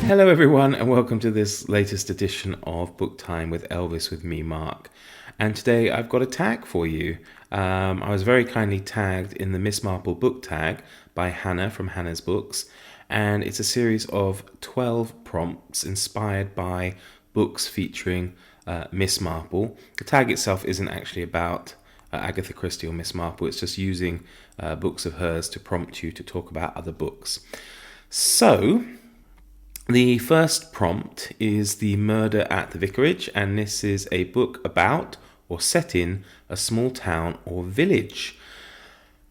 Hello, everyone, and welcome to this latest edition of Book Time with Elvis with me, Mark. And today I've got a tag for you. I was very kindly tagged in the Miss Marple book tag by Hannah from Hannah's Books, and it's a series of 12 prompts inspired by books featuring Miss Marple. The tag itself isn't actually about Agatha Christie or Miss Marple, it's just using books of hers to prompt you to talk about other books. So, the first prompt is The Murder at the Vicarage, and this is a book about or set in a small town or village.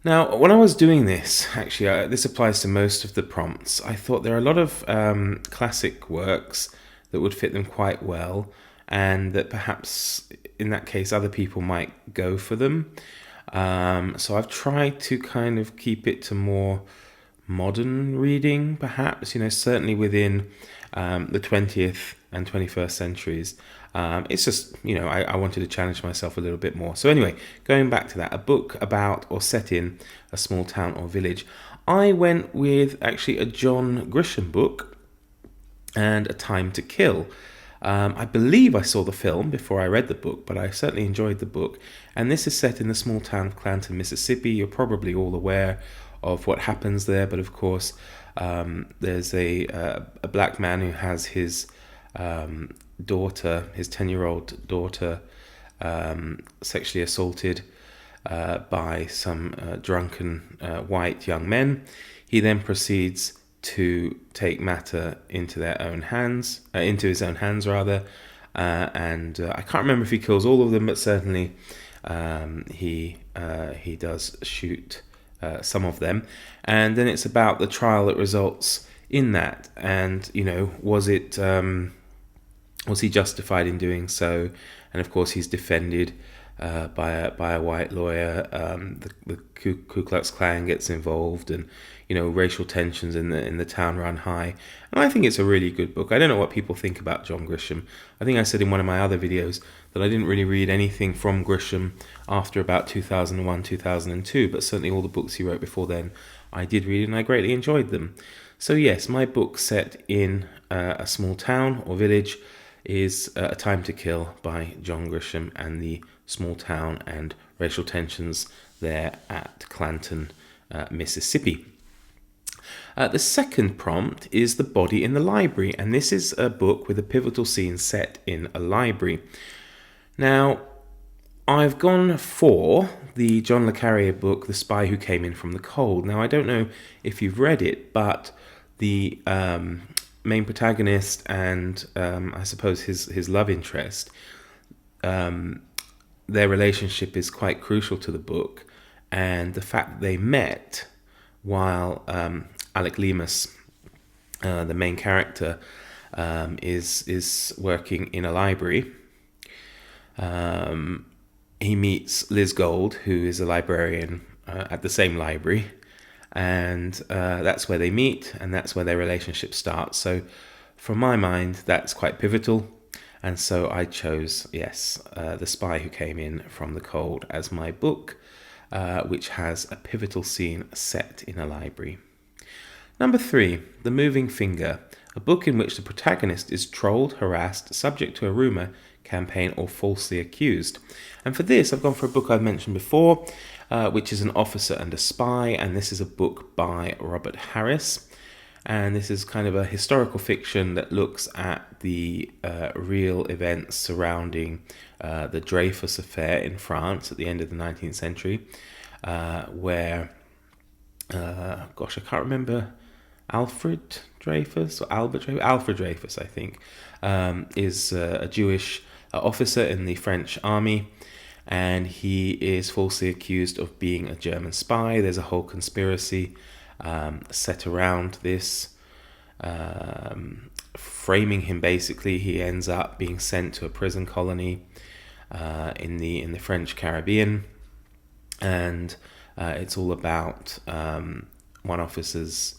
Now, when I was doing this, actually, this applies to most of the prompts, I thought there are a lot of classic works that would fit them quite well, and that perhaps in that case other people might go for them. So I've tried to kind of keep it to more modern reading, perhaps, certainly within the 20th and 21st centuries. It's just, I wanted to challenge myself a little bit more. So anyway, going back to that, a book about or set in a small town or village. I went with actually a John Grisham book and A Time to Kill. I believe I saw the film before I read the book, but I certainly enjoyed the book. And this is set in the small town of Clanton, Mississippi. You're probably all aware of what happens there, but of course there's a black man who has his daughter, his 10-year-old daughter, sexually assaulted by some drunken white young men. He then proceeds to take matter into his own hands, and I can't remember if he kills all of them, but certainly he does shoot some of them. And then it's about the trial that results in that, and was he justified in doing so? And of course he's defended by a white lawyer. The Ku Klux Klan gets involved, and racial tensions in the town run high. And I think it's a really good book. I don't know what people think about John Grisham. I think I said in one of my other videos that I didn't really read anything from Grisham after about 2001, 2002, but certainly all the books he wrote before then I did read, and I greatly enjoyed them. So yes, my book set in a small town or village is A Time to Kill by John Grisham, and the small town and racial tensions there at Clanton, Mississippi. The second prompt is The Body in the Library, and this is a book with a pivotal scene set in a library. Now, I've gone for the John le Carré book, The Spy Who Came In From the Cold. Now, I don't know if you've read it, but the main protagonist and I suppose his love interest, their relationship is quite crucial to the book, and the fact that they met while Alec Leamas, the main character, is working in a library. He meets Liz Gold, who is a librarian at the same library, and that's where they meet, and that's where their relationship starts. So from my mind, that's quite pivotal, and so I chose, The Spy Who Came In From the Cold as my book, which has a pivotal scene set in a library. Number 3, The Moving Finger, a book in which the protagonist is trolled, harassed, subject to a rumour campaign, or falsely accused. And for this, I've gone for a book I've mentioned before, which is An Officer and a Spy, and this is a book by Robert Harris. And this is kind of a historical fiction that looks at the real events surrounding the Dreyfus affair in France at the end of the 19th century, where, I can't remember, Alfred Dreyfus, I think, is a Jewish officer in the French army, and he is falsely accused of being a German spy. There's a whole conspiracy set around this, framing him. Basically, he ends up being sent to a prison colony in the French Caribbean, and it's all about one officer's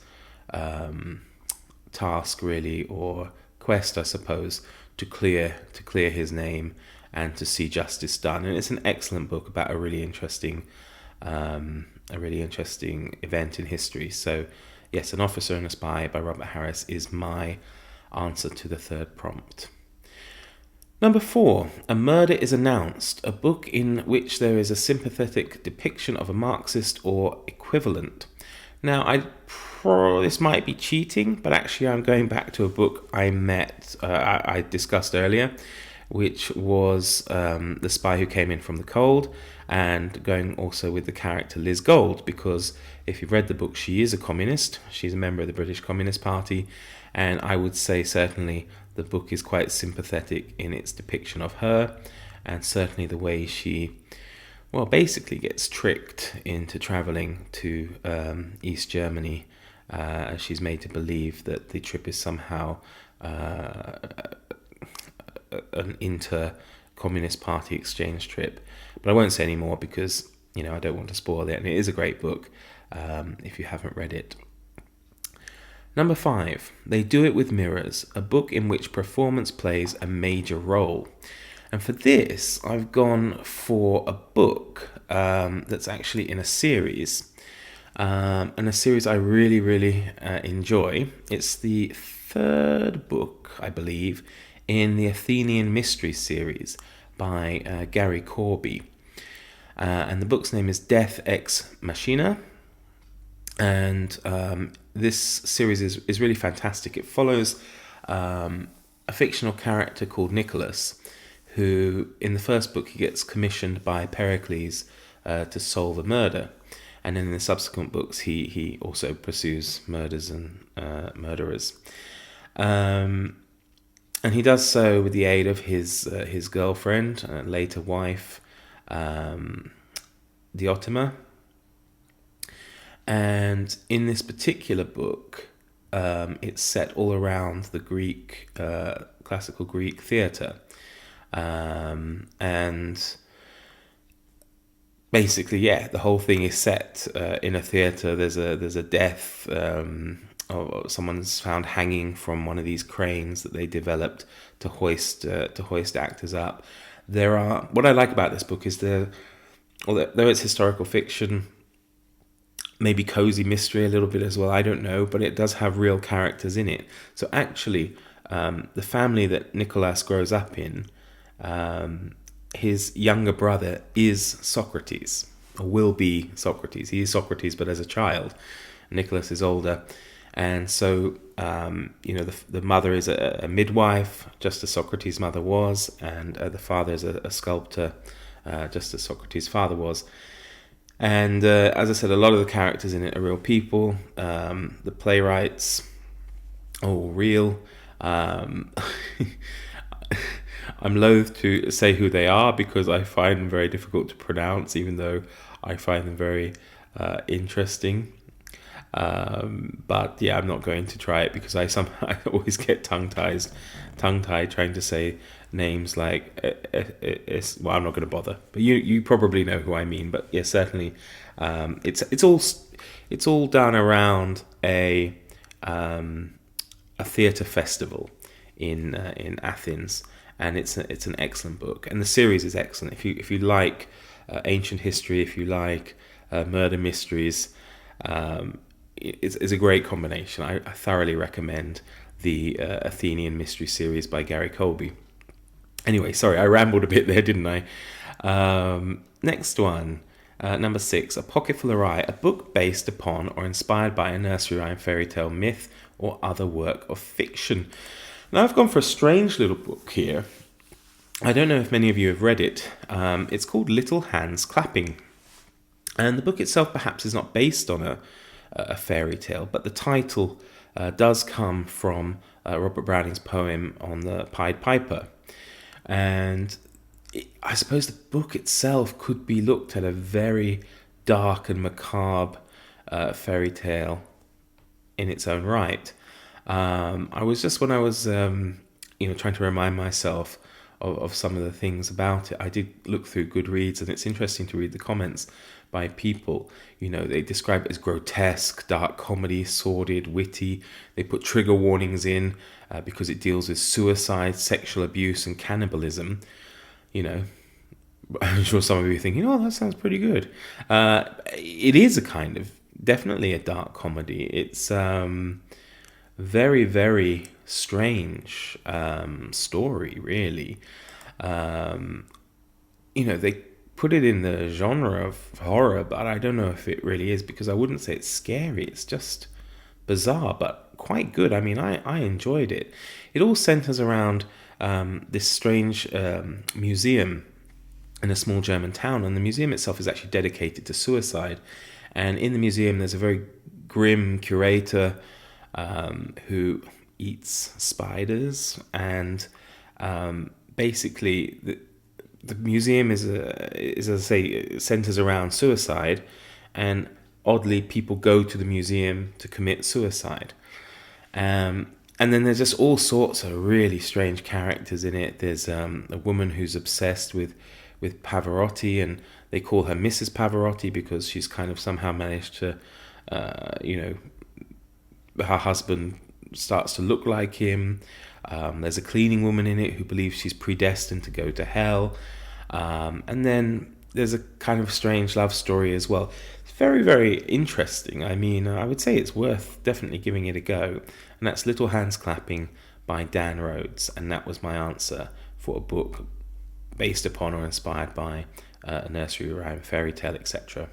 task, really, or quest, I suppose, to clear his name and to see justice done. And it's an excellent book about a really interesting event in history. So yes, An Officer and a Spy by Robert Harris is my answer to the third prompt. Number 4, A Murder is Announced, a book in which there is a sympathetic depiction of a Marxist or equivalent. Now, this might be cheating, but actually I'm going back to a book I discussed earlier, which was The Spy Who Came In From the Cold, and going also with the character Liz Gold, because if you've read the book, she is a communist. She's a member of the British Communist Party, and I would say certainly the book is quite sympathetic in its depiction of her, and certainly the way she, basically gets tricked into travelling to East Germany. She's made to believe that the trip is somehow an inter-communist party exchange trip. But I won't say any more because, I don't want to spoil it. And it is a great book if you haven't read it. Number 5, They Do It With Mirrors, a book in which performance plays a major role. And for this, I've gone for a book that's actually in a series. And a series I really, really enjoy. It's the third book, I believe, in the Athenian Mystery series by Gary Corby. And the book's name is Death Ex Machina. And this series is really fantastic. It follows a fictional character called Nicholas, who in the first book he gets commissioned by Pericles to solve a murder. And then in the subsequent books he also pursues murders and murderers. And he does so with the aid of his girlfriend, later wife, Diotima. And in this particular book, it's set all around the Greek, classical Greek theatre. And basically, the whole thing is set in a theatre. There's a death. Someone's found hanging from one of these cranes that they developed to hoist actors up. What I like about this book is though it's historical fiction, maybe cozy mystery a little bit as well, I don't know, but it does have real characters in it. So actually, the family that Nicholas grows up in, his younger brother is Socrates, or will be Socrates. He is Socrates, but as a child. Nicholas is older. And so, the mother is a midwife, just as Socrates' mother was, and the father is a sculptor, just as Socrates' father was. And as I said, a lot of the characters in it are real people. The playwrights are all real. I'm loath to say who they are because I find them very difficult to pronounce, even though I find them very interesting. But I'm not going to try it because I always get tongue-tied trying to say names like I'm not going to bother, but you probably know who I mean. But certainly it's all done around a theatre festival in Athens, and it's an excellent book, and the series is excellent. If you like ancient history, if you like murder mysteries, it's a great combination. I thoroughly recommend the Athenian Mystery series by Gary Colby. Anyway, sorry, I rambled a bit there, didn't I? Next one, number 6, A Pocket Full of Rye, a book based upon or inspired by a nursery rhyme, fairy tale, myth, or other work of fiction. Now, I've gone for a strange little book here. I don't know if many of you have read it. It's called Little Hands Clapping. And the book itself perhaps is not based on a fairy tale, but the title does come from Robert Browning's poem on the Pied Piper. And I suppose the book itself could be looked at a very dark and macabre fairy tale in its own right. When I was trying to remind myself of some of the things about it, I did look through Goodreads, and it's interesting to read the comments by people. They describe it as grotesque, dark comedy, sordid, witty. They put trigger warnings in because it deals with suicide, sexual abuse, and cannibalism. I'm sure some of you are thinking, that sounds pretty good. It is definitely a dark comedy. It's very, very strange story, really. They put it in the genre of horror, but I don't know if it really is, because I wouldn't say it's scary. It's just bizarre, but quite good. I mean, I enjoyed it. It all centers around this strange museum in a small German town, and the museum itself is actually dedicated to suicide. And in the museum, there's a very grim curator who eats spiders, and basically the museum is as I say, centers around suicide, and oddly, people go to the museum to commit suicide. And then there's just all sorts of really strange characters in it. There's a woman who's obsessed with Pavarotti, and they call her Mrs. Pavarotti because she's kind of somehow managed to, her husband starts to look like him. There's a cleaning woman in it who believes she's predestined to go to hell. And then there's a kind of strange love story as well. It's very, very interesting. I mean, I would say it's worth definitely giving it a go. And that's Little Hands Clapping by Dan Rhodes. And that was my answer for a book based upon or inspired by a nursery rhyme, fairy tale, etc.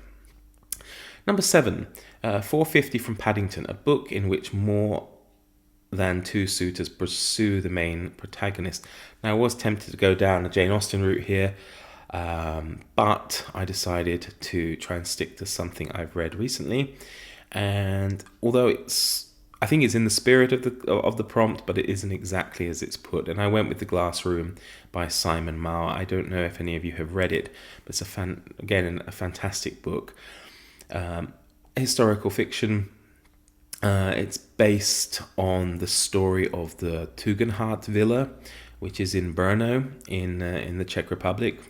Number 7, 450 From Paddington, a book in which more than two suitors pursue the main protagonist. Now, I was tempted to go down a Jane Austen route here, but I decided to try and stick to something I've read recently. And although I think it's in the spirit of the prompt, but it isn't exactly as it's put. And I went with The Glass Room by Simon Mauer. I don't know if any of you have read it, but it's a fantastic book. Historical fiction. It's based on the story of the Tugendhat Villa, which is in Brno in the Czech Republic.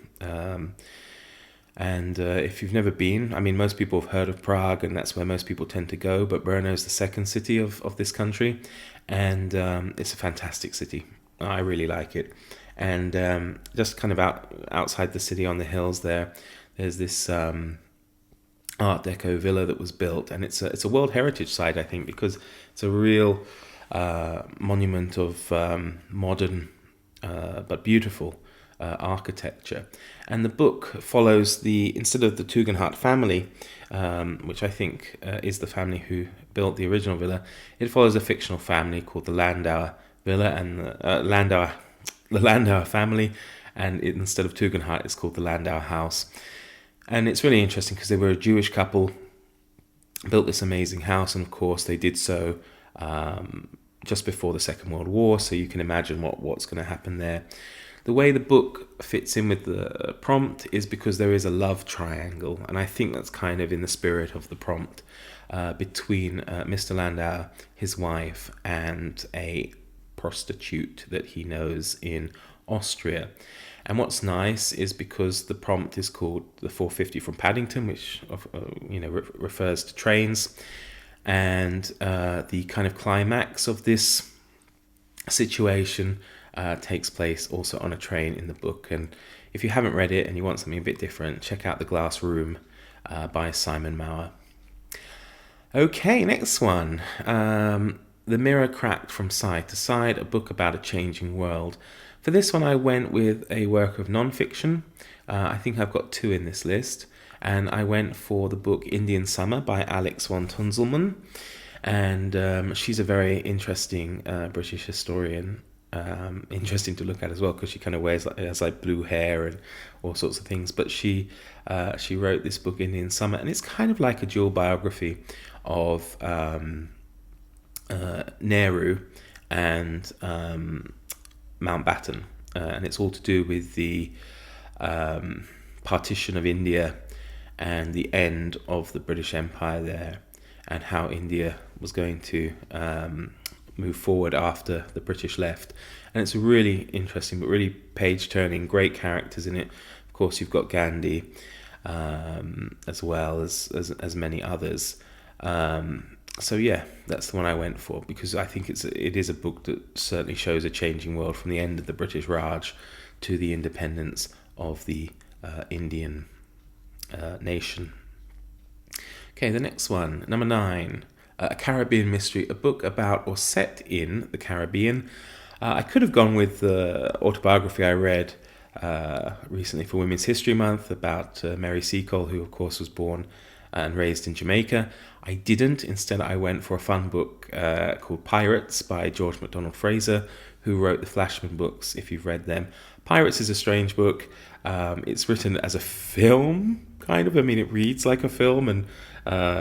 And if you've never been, I mean, most people have heard of Prague, and that's where most people tend to go, but Brno is the second city of this country, and it's a fantastic city. I really like it. And just kind of outside the city on the hills there's this Art Deco villa that was built, and it's a World Heritage Site, I think, because it's a real monument of modern but beautiful architecture. And the book follows instead of the Tugendhat family, which I think is the family who built the original villa, it follows a fictional family called the Landauer Villa, and the Landauer family, and instead of Tugendhat, it's called the Landauer House. And it's really interesting because they were a Jewish couple, built this amazing house, and of course they did so just before the Second World War, so you can imagine what's going to happen there. The way the book fits in with the prompt is because there is a love triangle, and I think that's kind of in the spirit of the prompt, between Mr. Landauer, his wife, and a prostitute that he knows in Austria. And what's nice is because the prompt is called the 450 from Paddington, which refers to trains, and the kind of climax of this situation takes place also on a train in the book. And if you haven't read it and you want something a bit different, check out The Glass Room by Simon Mauer. Okay, next one. The Mirror Cracked from Side to Side, a book about a changing world. For this one, I went with a work of non-fiction. I think I've got 2 in this list. And I went for the book Indian Summer by Alex von Tunzelmann. And she's a very interesting British historian. Interesting to look at as well, because she kind of has blue hair and all sorts of things. But she wrote this book Indian Summer, and it's kind of like a dual biography of Nehru and Mountbatten, and it's all to do with the partition of India and the end of the British Empire there, and how India was going to move forward after the British left. And it's really interesting, but really page-turning, great characters in it. Of course, you've got Gandhi, as well as many others. So yeah, that's the one I went for, because I think it is a book that certainly shows a changing world from the end of the British Raj to the independence of the Indian nation. Okay, the next one, number 9, a Caribbean mystery, a book about or set in the Caribbean. I could have gone with the autobiography I read recently for Women's History Month about Mary Seacole, who of course was born and raised in Jamaica. I didn't. Instead, I went for a fun book called Pirates by George MacDonald Fraser, who wrote the Flashman books, if you've read them. Pirates is a strange book. It's written as a film, kind of. I mean, it reads like a film, and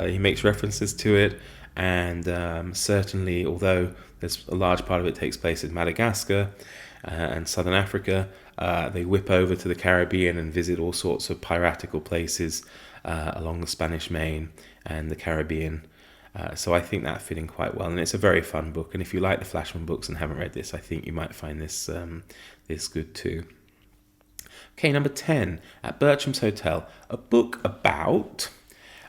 he makes references to it. And certainly, although there's a large part of it takes place in Madagascar and Southern Africa, they whip over to the Caribbean and visit all sorts of piratical places along the Spanish Main and the Caribbean. So I think that fit in quite well, and it's a very fun book. And if you like the Flashman books and haven't read this, I think you might find this good too. Okay, number 10, At Bertram's Hotel, a book about.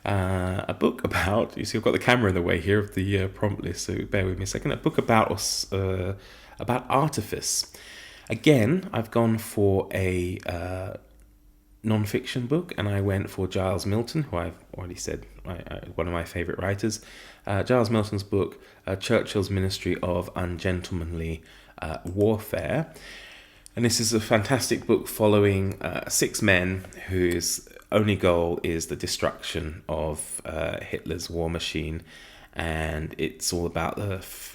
You see, I've got the camera in the way here of the prompt list, so bear with me a second. A book about Artifice. Again, I've gone for a non-fiction book, and I went for Giles Milton, who I've already said one of my favourite writers. Giles Milton's book, Churchill's Ministry of Ungentlemanly Warfare. And this is a fantastic book following 6 men whose only goal is the destruction of Hitler's war machine. And it's all about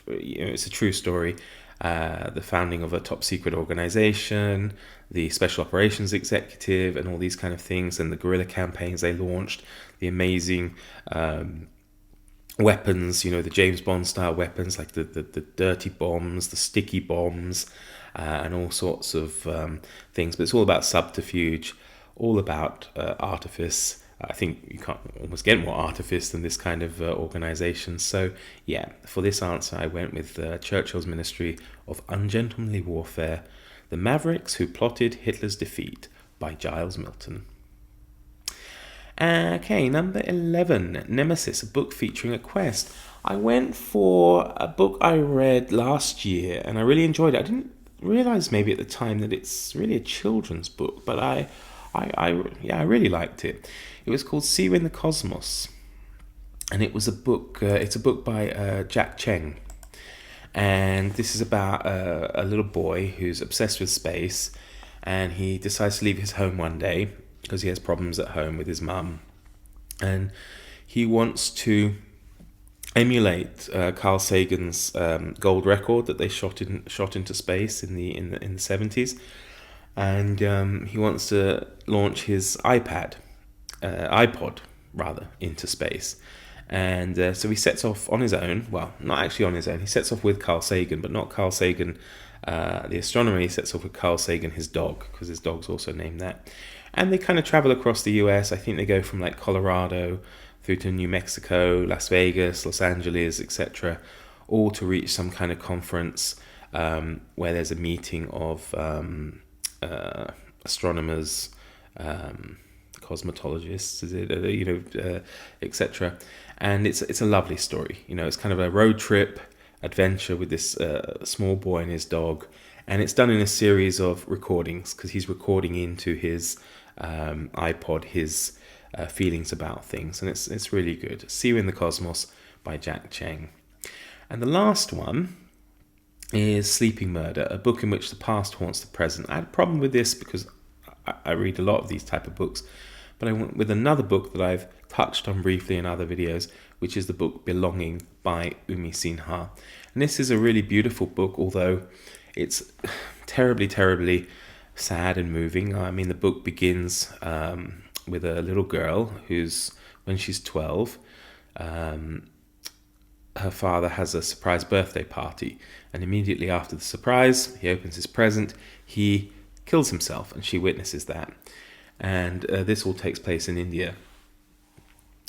it's a true story. The founding of a top secret organization, the special operations executive, and all these kind of things, and the guerrilla campaigns they launched, the amazing weapons, the James Bond style weapons, like the dirty bombs, the sticky bombs, and all sorts of things. But it's all about subterfuge, all about artifice. I think you can't almost get more artifice than this kind of organization. So yeah, for this answer I went with Churchill's Ministry of Ungentlemanly Warfare, The Mavericks Who Plotted Hitler's Defeat by Giles Milton. Okay, number 11, Nemesis, a book featuring a quest. I went for a book I read last year and I really enjoyed it. I didn't realise maybe at the time that it's really a children's book, but I really liked it. It was called See You in the Cosmos, and it was a book. It's a book by Jack Cheng, and this is about a little boy who's obsessed with space, and he decides to leave his home one day because he has problems at home with his mum, and he wants to emulate Carl Sagan's gold record that they shot into space in the 70s. And he wants to launch his iPod into space. And so he sets off on his own. Well, not actually on his own. He sets off with Carl Sagan, but not Carl Sagan, the astronomer. He sets off with Carl Sagan, his dog, because his dog's also named that. And they kind of travel across the US. I think they go from like Colorado through to New Mexico, Las Vegas, Los Angeles, etc., all to reach some kind of conference where there's a meeting of astronomers, cosmetologists, etc. And it's a lovely story. It's kind of a road trip adventure with this small boy and his dog, and it's done in a series of recordings because he's recording into his iPod his feelings about things, and it's really good. See You in the Cosmos by Jack Cheng. And the last one is Sleeping Murder, a book in which the past haunts the present. I had a problem with this because I read a lot of these type of books, but I went with another book that I've touched on briefly in other videos, which is the book Belonging by Umi Sinha. And this is a really beautiful book, although it's terribly, terribly sad and moving. I mean, the book begins with a little girl who's, when she's 12, her father has a surprise birthday party, and immediately after the surprise, he opens his present, he kills himself, and she witnesses that. And this all takes place in India.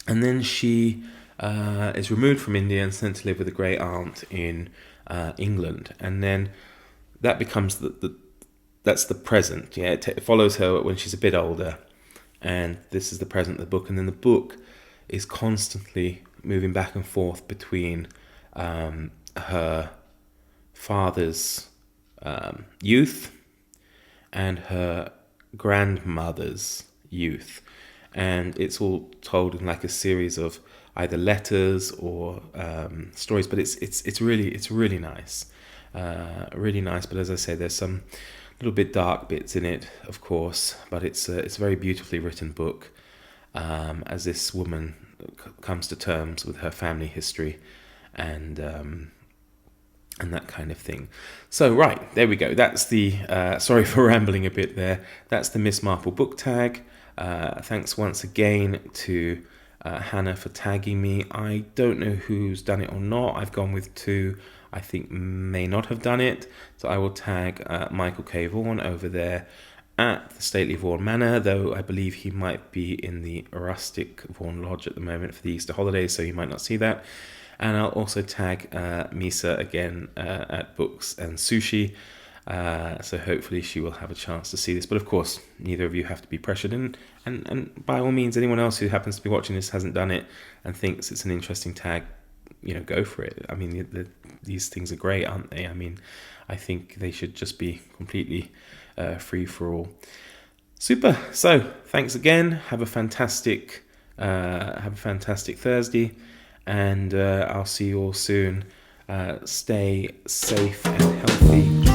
And then she is removed from India and sent to live with a great aunt in England. And then that becomes that's the present. Yeah, it follows her when she's a bit older, and this is the present of the book. And then the book is constantly moving back and forth between her father's youth and her grandmother's youth, and it's all told in like a series of either letters or stories. But it's really nice, really nice. But as I say, there's some little bit dark bits in it, of course. But it's a very beautifully written book, as this woman comes to terms with her family history and that kind of thing. So, right, there we go. That's the, sorry for rambling a bit there. That's the Miss Marple book tag. Thanks once again to Hannah for tagging me. I don't know who's done it or not. I've gone with two I think may not have done it. So I will tag Michael K. Vaughan over there at the stately Vaughan Manor, though I believe he might be in the rustic Vaughan Lodge at the moment for the Easter holidays, so he might not see that. And I'll also tag Misa again at Books and Sushi. So hopefully she will have a chance to see this. But of course, neither of you have to be pressured. And by all means, anyone else who happens to be watching this hasn't done it and thinks it's an interesting tag, go for it. I mean, these things are great, aren't they? I mean, I think they should just be completely free for all. Super. So thanks again. Have a fantastic Thursday. And I'll see you all soon. Stay safe and healthy.